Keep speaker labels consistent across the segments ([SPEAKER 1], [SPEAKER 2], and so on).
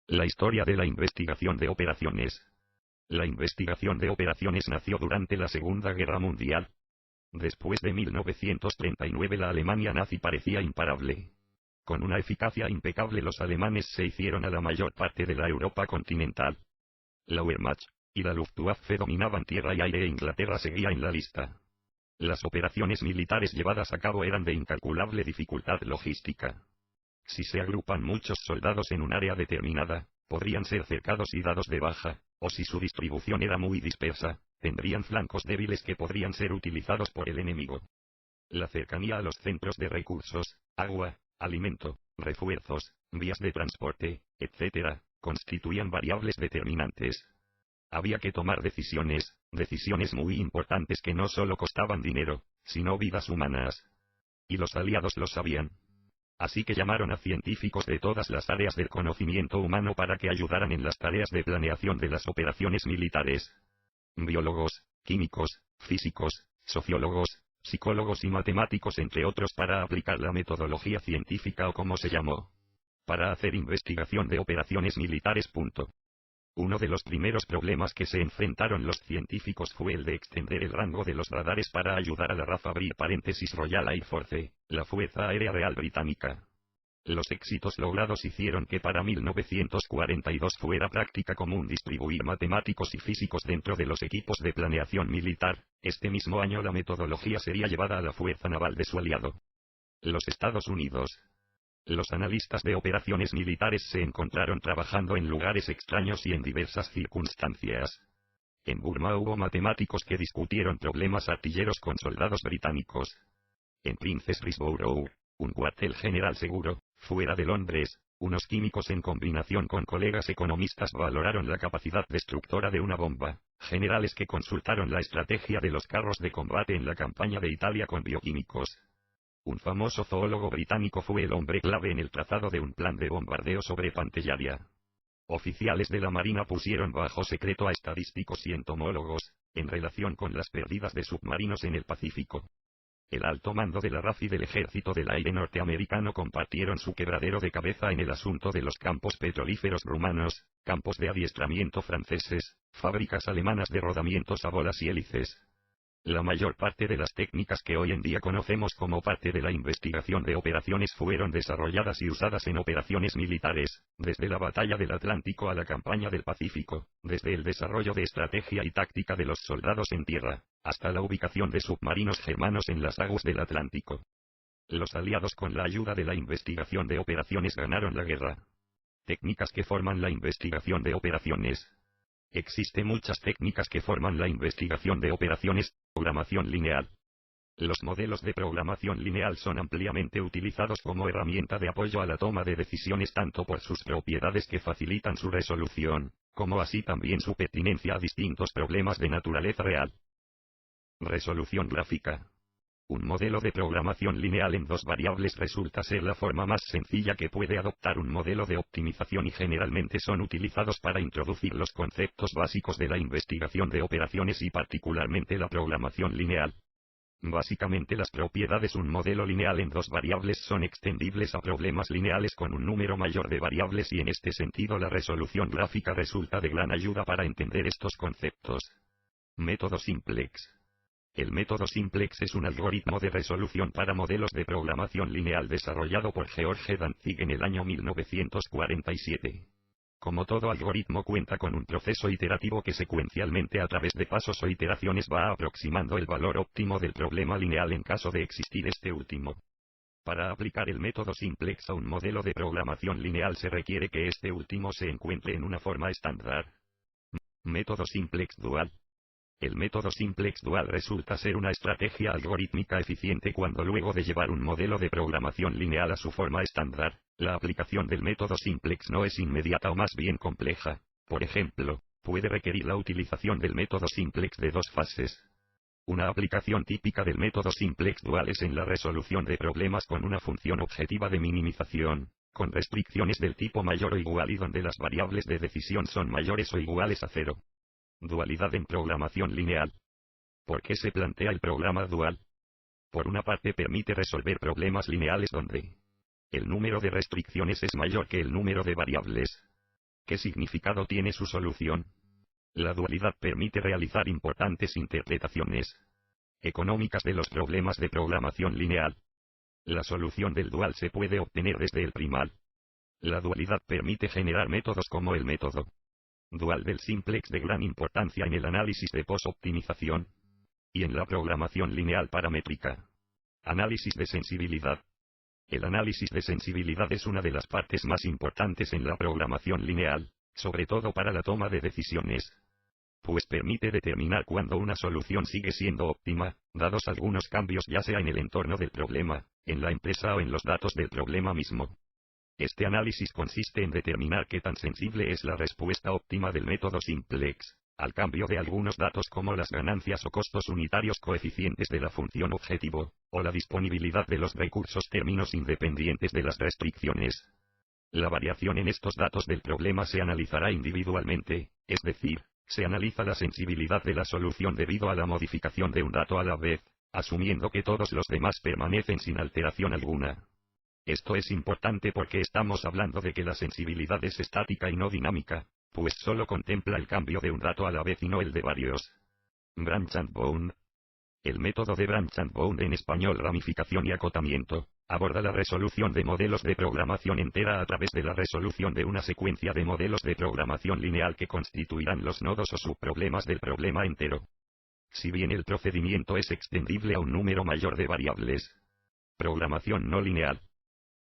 [SPEAKER 1] La historia de la investigación de operaciones. La investigación de operaciones nació durante la Segunda Guerra Mundial. Después de 1939 la Alemania nazi parecía imparable. Con una eficacia impecable los alemanes se hicieron a la mayor parte de la Europa continental. La Wehrmacht y la Luftwaffe dominaban tierra y aire e Inglaterra seguía en la lista. Las operaciones militares llevadas a cabo eran de incalculable dificultad logística. Si se agrupan muchos soldados en un área determinada, podrían ser cercados y dados de baja, o si su distribución era muy dispersa, tendrían flancos débiles que podrían ser utilizados por el enemigo. La cercanía a los centros de recursos, agua, alimento, refuerzos, vías de transporte, etc., constituían variables determinantes. Había que tomar decisiones muy importantes que no solo costaban dinero, sino vidas humanas. Y los aliados lo sabían. Así que llamaron a científicos de todas las áreas del conocimiento humano para que ayudaran en las tareas de planeación de las operaciones militares. Biólogos, químicos, físicos, sociólogos, psicólogos y matemáticos entre otros para aplicar la metodología científica o como se llamó. Para hacer investigación de operaciones militares. Uno de los primeros problemas que se enfrentaron los científicos fue el de extender el rango de los radares para ayudar a la RAF Royal Air Force, la Fuerza Aérea Real Británica. Los éxitos logrados hicieron que para 1942 fuera práctica común distribuir matemáticos y físicos dentro de los equipos de planeación militar. Este mismo año la metodología sería llevada a la Fuerza Naval de su aliado, los Estados Unidos. Los analistas de operaciones militares se encontraron trabajando en lugares extraños y en diversas circunstancias. En Burma hubo matemáticos que discutieron problemas artilleros con soldados británicos. En Princess Risborough, un cuartel general seguro, fuera de Londres, unos químicos en combinación con colegas economistas valoraron la capacidad destructora de una bomba, generales que consultaron la estrategia de los carros de combate en la campaña de Italia con bioquímicos. Un famoso zoólogo británico fue el hombre clave en el trazado de un plan de bombardeo sobre Pantellaria. Oficiales de la Marina pusieron bajo secreto a estadísticos y entomólogos, en relación con las pérdidas de submarinos en el Pacífico. El alto mando de la RAF y del Ejército del Aire norteamericano compartieron su quebradero de cabeza en el asunto de los campos petrolíferos rumanos, campos de adiestramiento franceses, fábricas alemanas de rodamientos a bolas y hélices. La mayor parte de las técnicas que hoy en día conocemos como parte de la investigación de operaciones fueron desarrolladas y usadas en operaciones militares, desde la batalla del Atlántico a la campaña del Pacífico, desde el desarrollo de estrategia y táctica de los soldados en tierra, hasta la ubicación de submarinos germanos en las aguas del Atlántico. Los aliados con la ayuda de la investigación de operaciones ganaron la guerra. Técnicas que forman la investigación de operaciones. Existen muchas técnicas que forman la investigación de operaciones. Programación lineal. Los modelos de programación lineal son ampliamente utilizados como herramienta de apoyo a la toma de decisiones tanto por sus propiedades que facilitan su resolución, como así también su pertinencia a distintos problemas de naturaleza real. Resolución gráfica. Un modelo de programación lineal en dos variables resulta ser la forma más sencilla que puede adoptar un modelo de optimización y generalmente son utilizados para introducir los conceptos básicos de la investigación de operaciones y particularmente la programación lineal. Básicamente las propiedades de un modelo lineal en dos variables son extendibles a problemas lineales con un número mayor de variables y en este sentido la resolución gráfica resulta de gran ayuda para entender estos conceptos. Método Simplex. El método Simplex es un algoritmo de resolución para modelos de programación lineal desarrollado por George Dantzig en el año 1947. Como todo algoritmo cuenta con un proceso iterativo que secuencialmente a través de pasos o iteraciones va aproximando el valor óptimo del problema lineal en caso de existir este último. Para aplicar el método Simplex a un modelo de programación lineal se requiere que este último se encuentre en una forma estándar. Método Simplex Dual. El método Simplex Dual resulta ser una estrategia algorítmica eficiente cuando luego de llevar un modelo de programación lineal a su forma estándar, la aplicación del método Simplex no es inmediata o más bien compleja. Por ejemplo, puede requerir la utilización del método Simplex de dos fases. Una aplicación típica del método Simplex Dual es en la resolución de problemas con una función objetiva de minimización, con restricciones del tipo mayor o igual y donde las variables de decisión son mayores o iguales a 0. Dualidad en programación lineal. ¿Por qué se plantea el programa dual? Por una parte permite resolver problemas lineales donde el número de restricciones es mayor que el número de variables. ¿Qué significado tiene su solución? La dualidad permite realizar importantes interpretaciones económicas de los problemas de programación lineal. La solución del dual se puede obtener desde el primal. La dualidad permite generar métodos como el método dual del simplex de gran importancia en el análisis de post-optimización y en la programación lineal paramétrica. Análisis de sensibilidad. El análisis de sensibilidad es una de las partes más importantes en la programación lineal, sobre todo para la toma de decisiones, pues permite determinar cuándo una solución sigue siendo óptima, dados algunos cambios ya sea en el entorno del problema, en la empresa o en los datos del problema mismo. Este análisis consiste en determinar qué tan sensible es la respuesta óptima del método simplex al cambio de algunos datos como las ganancias o costos unitarios coeficientes de la función objetivo, o la disponibilidad de los recursos términos independientes de las restricciones. La variación en estos datos del problema se analizará individualmente, es decir, se analiza la sensibilidad de la solución debido a la modificación de un dato a la vez, asumiendo que todos los demás permanecen sin alteración alguna. Esto es importante porque estamos hablando de que la sensibilidad es estática y no dinámica, pues solo contempla el cambio de un dato a la vez y no el de varios. Branch and Bound. El método de Branch and Bound, en español ramificación y acotamiento, aborda la resolución de modelos de programación entera a través de la resolución de una secuencia de modelos de programación lineal que constituirán los nodos o subproblemas del problema entero. Si bien el procedimiento es extendible a un número mayor de variables. Programación no lineal.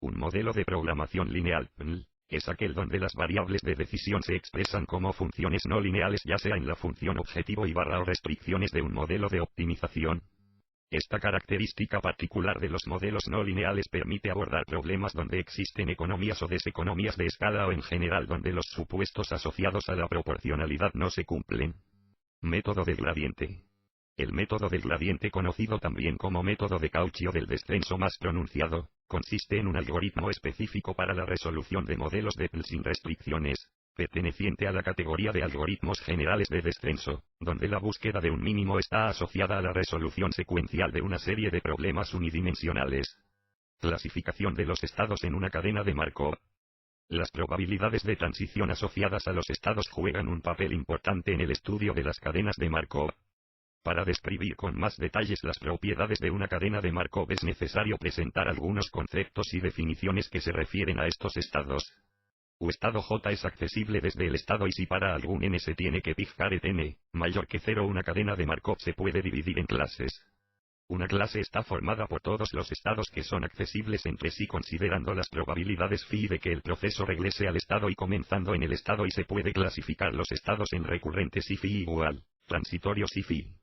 [SPEAKER 1] Un modelo de programación lineal, PNL, es aquel donde las variables de decisión se expresan como funciones no lineales, ya sea en la función objetivo y barra o restricciones de un modelo de optimización. Esta característica particular de los modelos no lineales permite abordar problemas donde existen economías o deseconomías de escala o en general donde los supuestos asociados a la proporcionalidad no se cumplen. Método del gradiente. El método del gradiente, conocido también como método de Cauchy o del descenso más pronunciado, consiste en un algoritmo específico para la resolución de modelos de PNL sin restricciones, perteneciente a la categoría de algoritmos generales de descenso, donde la búsqueda de un mínimo está asociada a la resolución secuencial de una serie de problemas unidimensionales. Clasificación de los estados en una cadena de Markov. Las probabilidades de transición asociadas a los estados juegan un papel importante en el estudio de las cadenas de Markov. Para describir con más detalles las propiedades de una cadena de Markov es necesario presentar algunos conceptos y definiciones que se refieren a estos estados. U estado J es accesible desde el estado y si para algún n se tiene que fijar et n mayor que 0, una cadena de Markov se puede dividir en clases. Una clase está formada por todos los estados que son accesibles entre sí considerando las probabilidades phi de que el proceso regrese al estado y comenzando en el estado, y se puede clasificar los estados en recurrentes y phi igual, transitorios y phi.